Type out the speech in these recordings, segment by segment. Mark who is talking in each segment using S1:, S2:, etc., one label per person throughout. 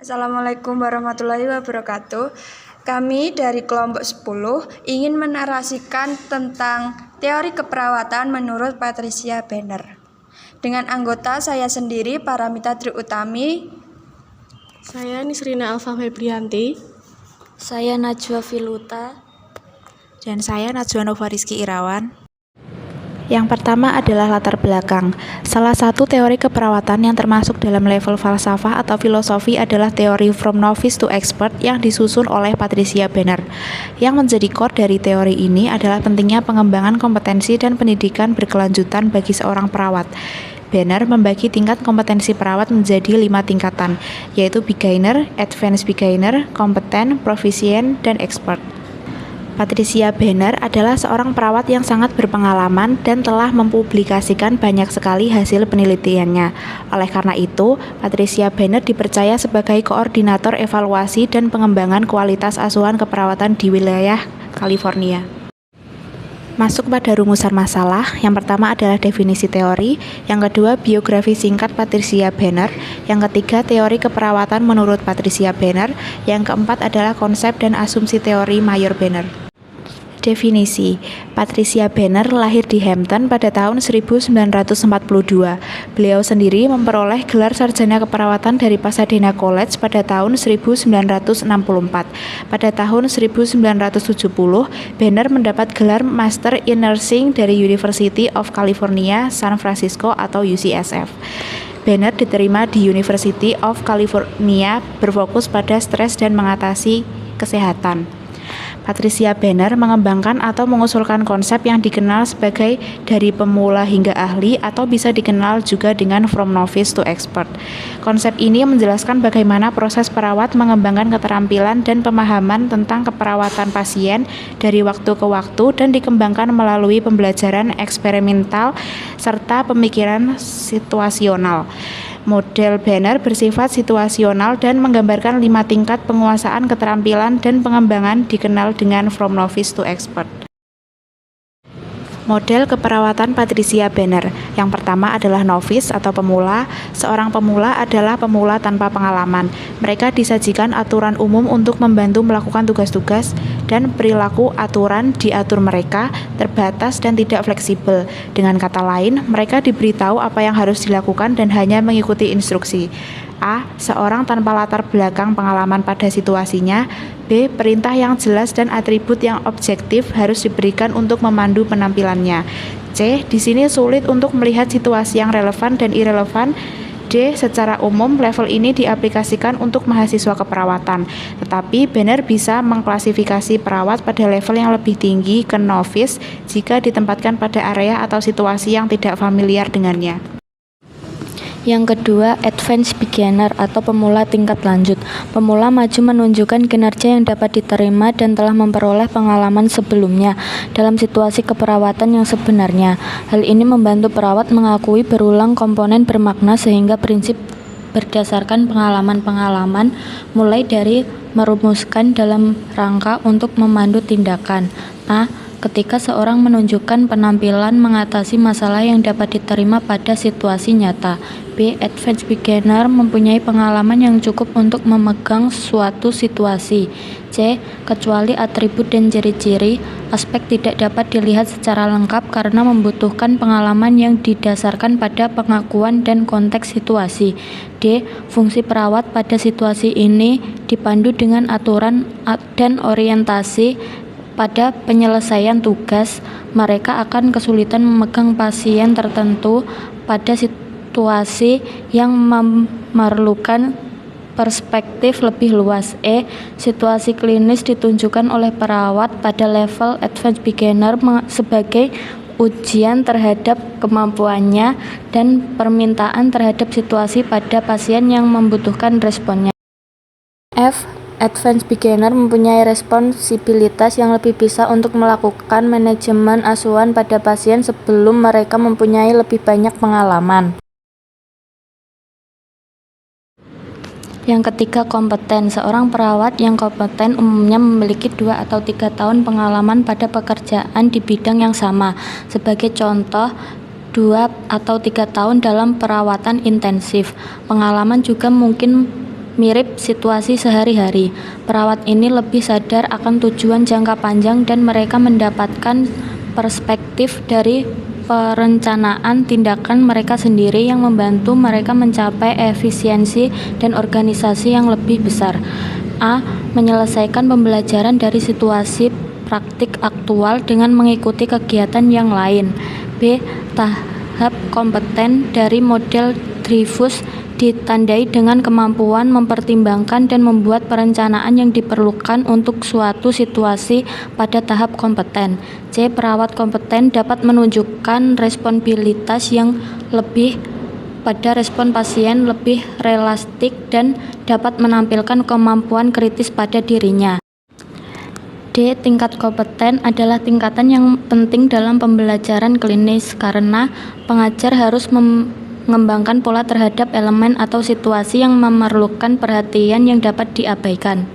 S1: Assalamualaikum warahmatullahi wabarakatuh. Kami dari kelompok 10 ingin menarasikan tentang teori keperawatan menurut Patricia Benner. Dengan anggota saya sendiri, Paramita Tri Utami.
S2: Saya Nisrina Alfa Febrianti.
S3: Saya Najwa Filuta.
S4: Dan saya Najwa Nova Rizky Irawan.
S5: Yang pertama adalah latar belakang. Salah satu teori keperawatan yang termasuk dalam level falsafah atau filosofi adalah teori From Novice to Expert yang disusun oleh Patricia Benner. Yang menjadi core dari teori ini adalah pentingnya pengembangan kompetensi dan pendidikan berkelanjutan bagi seorang perawat. Benner membagi tingkat kompetensi perawat menjadi 5 tingkatan, yaitu beginner, advanced beginner, competent, proficient, dan expert. Patricia Benner adalah seorang perawat yang sangat berpengalaman dan telah mempublikasikan banyak sekali hasil penelitiannya. Oleh karena itu, Patricia Benner dipercaya sebagai koordinator evaluasi dan pengembangan kualitas asuhan keperawatan di wilayah California. Masuk pada rumusan masalah, yang pertama adalah definisi teori, yang kedua biografi singkat Patricia Benner, yang ketiga teori keperawatan menurut Patricia Benner, yang keempat adalah konsep dan asumsi teori Mayor Benner. Definisi. Patricia Benner lahir di Hampton pada tahun 1942. Beliau sendiri memperoleh gelar sarjana keperawatan dari Pasadena College pada tahun 1964. Pada tahun 1970, Benner mendapat gelar Master in Nursing dari University of California, San Francisco atau UCSF. Benner diterima di University of California berfokus pada stres dan mengatasi kesehatan. Patricia Benner mengembangkan atau mengusulkan konsep yang dikenal sebagai dari pemula hingga ahli atau bisa dikenal juga dengan from novice to expert. Konsep ini menjelaskan bagaimana proses perawat mengembangkan keterampilan dan pemahaman tentang keperawatan pasien dari waktu ke waktu dan dikembangkan melalui pembelajaran eksperimental serta pemikiran situasional. Model Benner bersifat situasional dan menggambarkan 5 tingkat penguasaan keterampilan dan pengembangan dikenal dengan from novice to expert. Model keperawatan Patricia Benner. Yang pertama adalah novice atau pemula. Seorang pemula adalah pemula tanpa pengalaman. Mereka disajikan aturan umum untuk membantu melakukan tugas-tugas dan perilaku aturan diatur mereka terbatas dan tidak fleksibel. Dengan kata lain, mereka diberitahu apa yang harus dilakukan dan hanya mengikuti instruksi. A. Seorang tanpa latar belakang pengalaman pada situasinya. B. Perintah yang jelas dan atribut yang objektif harus diberikan untuk memandu penampilannya. C. Di sini sulit untuk melihat situasi yang relevan dan irrelevan. D. Secara umum, level ini diaplikasikan untuk mahasiswa keperawatan, tetapi Benner bisa mengklasifikasi perawat pada level yang lebih tinggi ke novice jika ditempatkan pada area atau situasi yang tidak familiar dengannya.
S3: Yang kedua, advanced beginner atau pemula tingkat lanjut. Pemula maju menunjukkan kinerja yang dapat diterima dan telah memperoleh pengalaman sebelumnya dalam situasi keperawatan yang sebenarnya. Hal ini membantu perawat mengakui berulang komponen bermakna sehingga prinsip berdasarkan pengalaman-pengalaman mulai dari merumuskan dalam rangka untuk memandu tindakan. A. Ketika seorang menunjukkan penampilan mengatasi masalah yang dapat diterima pada situasi nyata. B. Advanced beginner mempunyai pengalaman yang cukup untuk memegang suatu situasi. C. Kecuali atribut dan ciri-ciri, aspek tidak dapat dilihat secara lengkap karena membutuhkan pengalaman yang didasarkan pada pengakuan dan konteks situasi. D. Fungsi perawat pada situasi ini dipandu dengan aturan dan orientasi pada penyelesaian tugas. Mereka akan kesulitan memegang pasien tertentu pada situasi yang memerlukan perspektif lebih luas. E. Situasi klinis ditunjukkan oleh perawat pada level advanced beginner sebagai ujian terhadap kemampuannya dan permintaan terhadap situasi pada pasien yang membutuhkan responnya. F. Advanced beginner mempunyai responsibilitas yang lebih bisa untuk melakukan manajemen asuhan pada pasien sebelum mereka mempunyai lebih banyak pengalaman. Yang ketiga, kompeten. Seorang perawat yang kompeten umumnya memiliki 2 atau 3 tahun pengalaman pada pekerjaan di bidang yang sama. Sebagai contoh, 2 atau 3 tahun dalam perawatan intensif. Pengalaman juga mungkin mirip situasi sehari-hari. Perawat ini lebih sadar akan tujuan jangka panjang dan mereka mendapatkan perspektif dari perencanaan tindakan mereka sendiri yang membantu mereka mencapai efisiensi dan organisasi yang lebih besar. A. Menyelesaikan pembelajaran dari situasi praktik aktual dengan mengikuti kegiatan yang lain. B. Tahap kompeten dari model Dreyfus ditandai dengan kemampuan mempertimbangkan dan membuat perencanaan yang diperlukan untuk suatu situasi pada tahap kompeten. C. Perawat kompeten dapat menunjukkan responsibilitas yang lebih pada respon pasien lebih realistik dan dapat menampilkan kemampuan kritis pada dirinya. D. Tingkat kompeten adalah tingkatan yang penting dalam pembelajaran klinis karena pengajar harus mengembangkan pola terhadap elemen atau situasi yang memerlukan perhatian yang dapat diabaikan.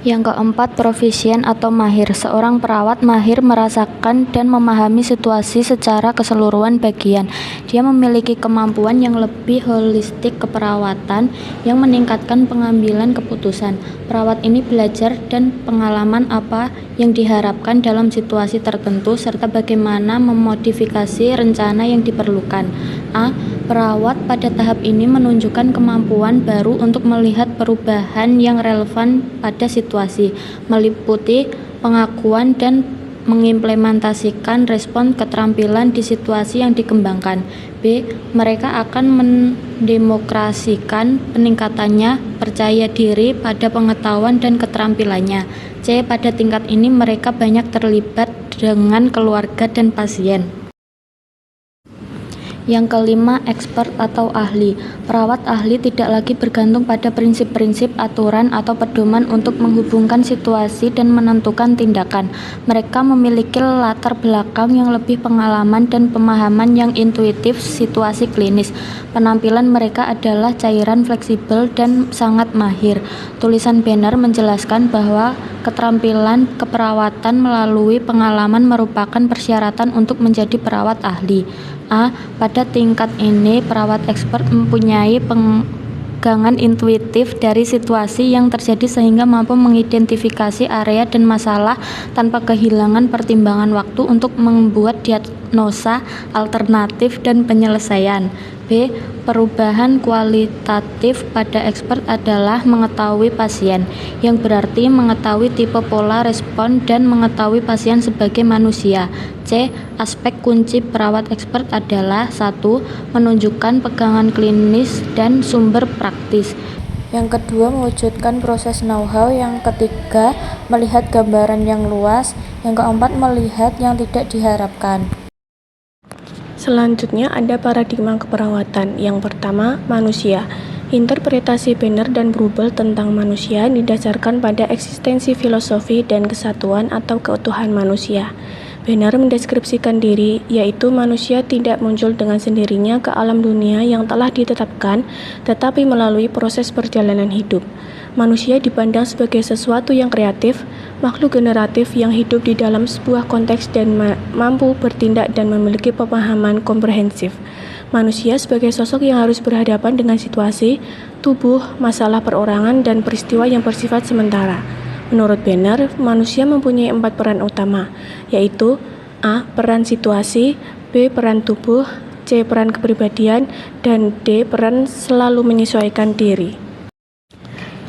S3: Yang keempat, profisien atau mahir. Seorang perawat mahir merasakan dan memahami situasi secara keseluruhan bagian. Dia memiliki kemampuan yang lebih holistik keperawatan yang meningkatkan pengambilan keputusan. Perawat ini belajar dan pengalaman apa yang diharapkan dalam situasi tertentu serta bagaimana memodifikasi rencana yang diperlukan. A. Perawat pada tahap ini menunjukkan kemampuan baru untuk melihat perubahan yang relevan pada situasi, meliputi pengakuan dan mengimplementasikan respon keterampilan di situasi yang dikembangkan. B. Mereka akan mendemokrasikan peningkatannya percaya diri pada pengetahuan dan keterampilannya. C. Pada tingkat ini mereka banyak terlibat dengan keluarga dan pasien. Yang kelima, expert atau ahli. Perawat ahli tidak lagi bergantung pada prinsip-prinsip, aturan, atau pedoman untuk menghubungkan situasi dan menentukan tindakan. Mereka memiliki latar belakang yang lebih pengalaman dan pemahaman yang intuitif situasi klinis. Penampilan mereka adalah cairan fleksibel dan sangat mahir. Tulisan banner menjelaskan bahwa keterampilan keperawatan melalui pengalaman merupakan persyaratan untuk menjadi perawat ahli. A. Pada tingkat ini, perawat expert mempunyai pegangan intuitif dari situasi yang terjadi sehingga mampu mengidentifikasi area dan masalah tanpa kehilangan pertimbangan waktu untuk membuat diagnosa alternatif dan penyelesaian. B. Perubahan kualitatif pada expert adalah mengetahui pasien, yang berarti mengetahui tipe pola respon dan mengetahui pasien sebagai manusia. C. Aspek kunci perawat expert adalah 1. Menunjukkan pegangan klinis dan sumber praktis. Yang kedua, mewujudkan proses know-how. Yang ketiga, melihat gambaran yang luas. Yang keempat, melihat yang tidak diharapkan.
S2: Selanjutnya ada paradigma keperawatan. Yang pertama, manusia. Interpretasi Banner dan Brubel tentang manusia didasarkan pada eksistensi filosofi dan kesatuan atau keutuhan manusia. Banner mendeskripsikan diri, yaitu manusia tidak muncul dengan sendirinya ke alam dunia yang telah ditetapkan, tetapi melalui proses perjalanan hidup. Manusia dipandang sebagai sesuatu yang kreatif, makhluk generatif yang hidup di dalam sebuah konteks dan mampu bertindak dan memiliki pemahaman komprehensif. Manusia sebagai sosok yang harus berhadapan dengan situasi, tubuh, masalah perorangan, dan peristiwa yang bersifat sementara. Menurut Banner, manusia mempunyai 4 peran utama, yaitu A. Peran situasi, B. Peran tubuh, C. Peran kepribadian, dan D. Peran selalu menyesuaikan diri.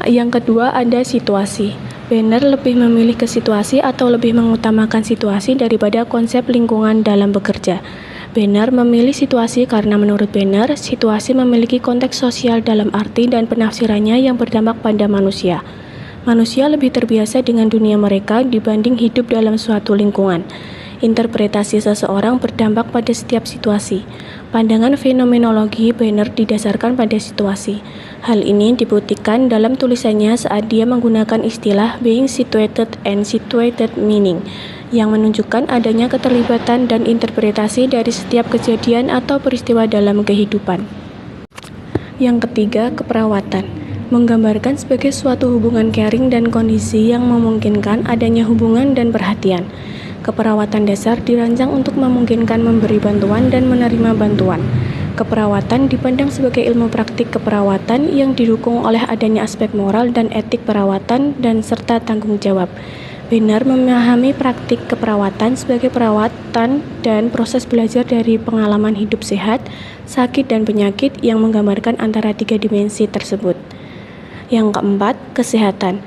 S2: Yang kedua ada situasi. Banner lebih memilih ke situasi atau lebih mengutamakan situasi daripada konsep lingkungan dalam bekerja. Banner memilih situasi karena menurut Banner, situasi memiliki konteks sosial dalam arti dan penafsirannya yang berdampak pada manusia. Manusia lebih terbiasa dengan dunia mereka dibanding hidup dalam suatu lingkungan. Interpretasi seseorang berdampak pada setiap situasi. Pandangan fenomenologi Banner didasarkan pada situasi. Hal ini dibuktikan dalam tulisannya saat dia menggunakan istilah being situated and situated meaning, yang menunjukkan adanya keterlibatan dan interpretasi dari setiap kejadian atau peristiwa dalam kehidupan. Yang ketiga, keperawatan. Menggambarkan sebagai suatu hubungan caring dan kondisi yang memungkinkan adanya hubungan dan perhatian. Keperawatan dasar dirancang untuk memungkinkan memberi bantuan dan menerima bantuan. Keperawatan dipandang sebagai ilmu praktik keperawatan yang didukung oleh adanya aspek moral dan etik perawatan dan serta tanggung jawab. Banner memahami praktik keperawatan sebagai perawatan dan proses belajar dari pengalaman hidup sehat, sakit, dan penyakit yang menggambarkan antara 3 dimensi tersebut. Yang keempat, kesehatan.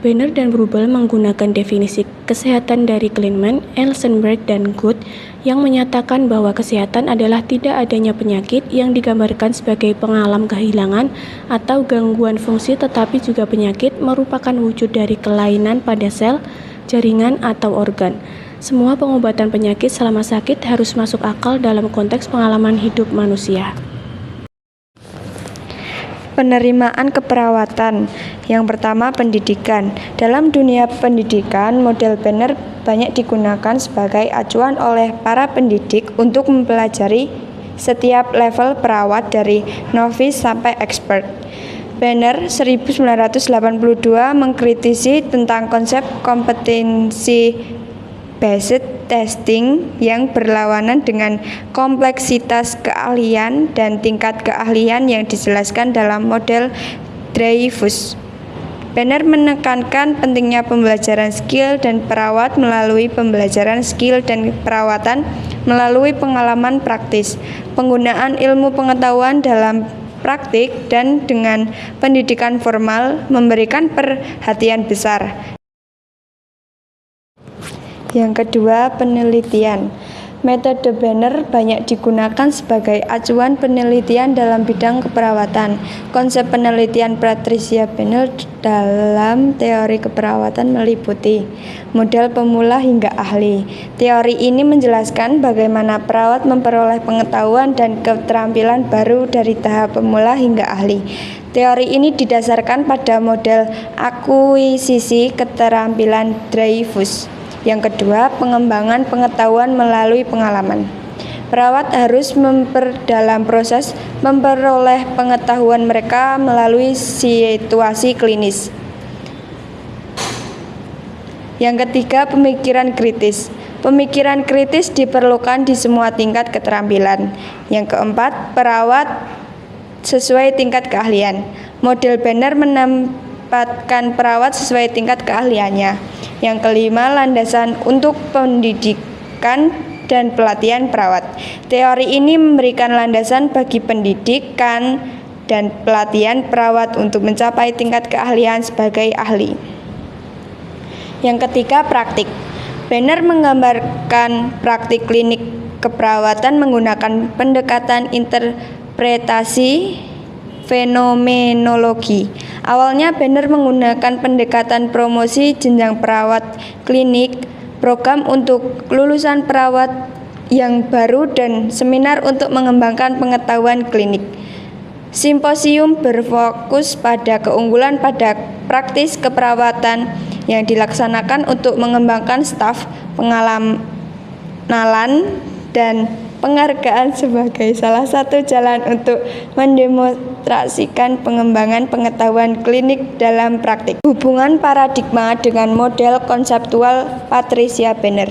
S2: Banner dan Brubel menggunakan definisi kesehatan dari Kleinman, Elsenberg, dan Good yang menyatakan bahwa kesehatan adalah tidak adanya penyakit yang digambarkan sebagai pengalam kehilangan atau gangguan fungsi, tetapi juga penyakit merupakan wujud dari kelainan pada sel, jaringan, atau organ. Semua pengobatan penyakit selama sakit harus masuk akal dalam konteks pengalaman hidup manusia.
S1: Penerimaan keperawatan. Yang pertama, pendidikan. Dalam dunia pendidikan, model Banner banyak digunakan sebagai acuan oleh para pendidik untuk mempelajari setiap level perawat dari novice sampai expert. Banner 1982 mengkritisi tentang konsep kompetensi based testing yang berlawanan dengan kompleksitas keahlian dan tingkat keahlian yang dijelaskan dalam model Dreyfus. Banner menekankan pentingnya pembelajaran skill dan perawat melalui pembelajaran skill dan perawatan melalui pengalaman praktis, penggunaan ilmu pengetahuan dalam praktik, dan dengan pendidikan formal memberikan perhatian besar. Yang kedua, penelitian. Metode Banner banyak digunakan sebagai acuan penelitian dalam bidang keperawatan. Konsep penelitian Patricia Banner dalam teori keperawatan meliputi model pemula hingga ahli. Teori ini menjelaskan bagaimana perawat memperoleh pengetahuan dan keterampilan baru dari tahap pemula hingga ahli. Teori ini didasarkan pada model akuisisi keterampilan Dreyfus. Yang kedua, pengembangan pengetahuan melalui pengalaman. Perawat harus memperdalam proses memperoleh pengetahuan mereka melalui situasi klinis. Yang ketiga, pemikiran kritis. Pemikiran kritis diperlukan di semua tingkat keterampilan. Yang keempat, perawat sesuai tingkat keahlian. Model Banner menempatkan perawat sesuai tingkat keahliannya. Yang kelima, landasan untuk pendidikan dan pelatihan perawat. Teori ini memberikan landasan bagi pendidikan dan pelatihan perawat untuk mencapai tingkat keahlian sebagai ahli. Yang ketiga, praktik. Banner menggambarkan praktik klinik keperawatan menggunakan pendekatan interpretasi fenomenologi. Awalnya Banner menggunakan pendekatan promosi jenjang perawat klinik, program untuk lulusan perawat yang baru, dan seminar untuk mengembangkan pengetahuan klinik. Simposium berfokus pada keunggulan pada praktis keperawatan yang dilaksanakan untuk mengembangkan staf, pengalaman, dan penghargaan sebagai salah satu jalan untuk mendemonstrasikan pengembangan pengetahuan klinik dalam praktik. Hubungan paradigma dengan model konseptual Patricia Banner.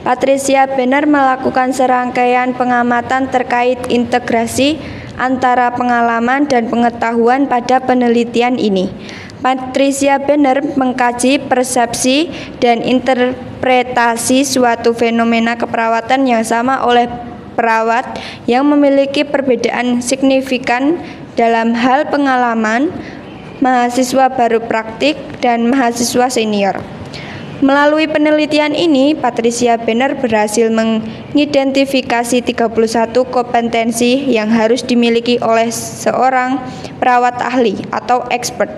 S1: Patricia Banner melakukan serangkaian pengamatan terkait integrasi antara pengalaman dan pengetahuan pada penelitian ini. Patricia Banner mengkaji persepsi dan interpretasi suatu fenomena keperawatan yang sama oleh perawat yang memiliki perbedaan signifikan dalam hal pengalaman, mahasiswa baru praktik, dan mahasiswa senior. Melalui penelitian ini, Patricia Banner berhasil mengidentifikasi 31 kompetensi yang harus dimiliki oleh seorang perawat ahli atau expert,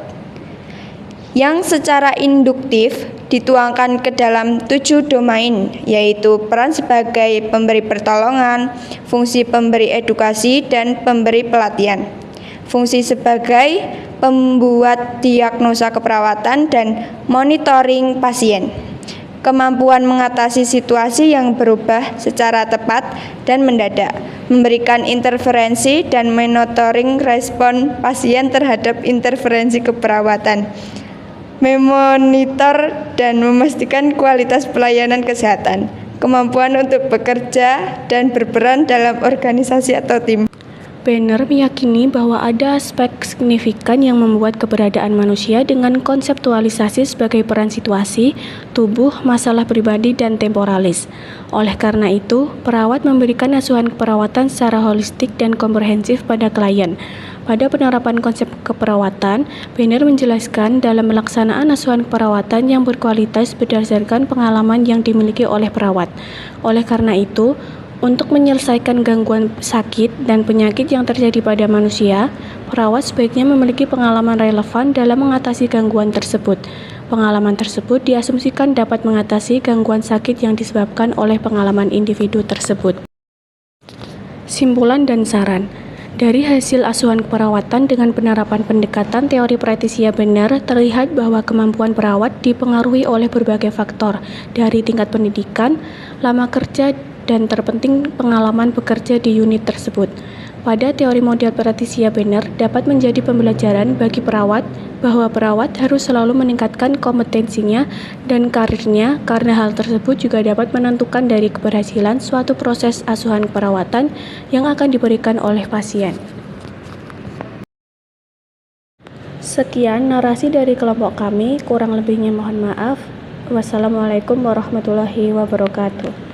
S1: yang secara induktif dituangkan ke dalam 7 domain, yaitu peran sebagai pemberi pertolongan, fungsi pemberi edukasi dan pemberi pelatihan, fungsi sebagai pembuat diagnosa keperawatan dan monitoring pasien, kemampuan mengatasi situasi yang berubah secara tepat dan mendadak, memberikan interferensi dan monitoring respon pasien terhadap interferensi keperawatan, memonitor dan memastikan kualitas pelayanan kesehatan, kemampuan untuk bekerja dan berperan dalam organisasi atau tim.
S2: Banner meyakini bahwa ada aspek signifikan yang membuat keberadaan manusia dengan konseptualisasi sebagai peran situasi, tubuh, masalah pribadi, dan temporalis. Oleh karena itu, perawat memberikan asuhan keperawatan secara holistik dan komprehensif pada klien. Pada penerapan konsep keperawatan, Banner menjelaskan dalam melaksanaan asuhan keperawatan yang berkualitas berdasarkan pengalaman yang dimiliki oleh perawat. Oleh karena itu, untuk menyelesaikan gangguan sakit dan penyakit yang terjadi pada manusia, perawat sebaiknya memiliki pengalaman relevan dalam mengatasi gangguan tersebut. Pengalaman tersebut diasumsikan dapat mengatasi gangguan sakit yang disebabkan oleh pengalaman individu tersebut. Simpulan dan saran. Dari hasil asuhan keperawatan dengan penerapan pendekatan teori Patricia Banner, terlihat bahwa kemampuan perawat dipengaruhi oleh berbagai faktor, dari tingkat pendidikan, lama kerja, dan terpenting pengalaman bekerja di unit tersebut. Pada teori model Patricia Banner dapat menjadi pembelajaran bagi perawat bahwa perawat harus selalu meningkatkan kompetensinya dan karirnya, karena hal tersebut juga dapat menentukan dari keberhasilan suatu proses asuhan perawatan yang akan diberikan oleh pasien. Sekian narasi dari kelompok kami, kurang lebihnya mohon maaf. Wassalamualaikum warahmatullahi wabarakatuh.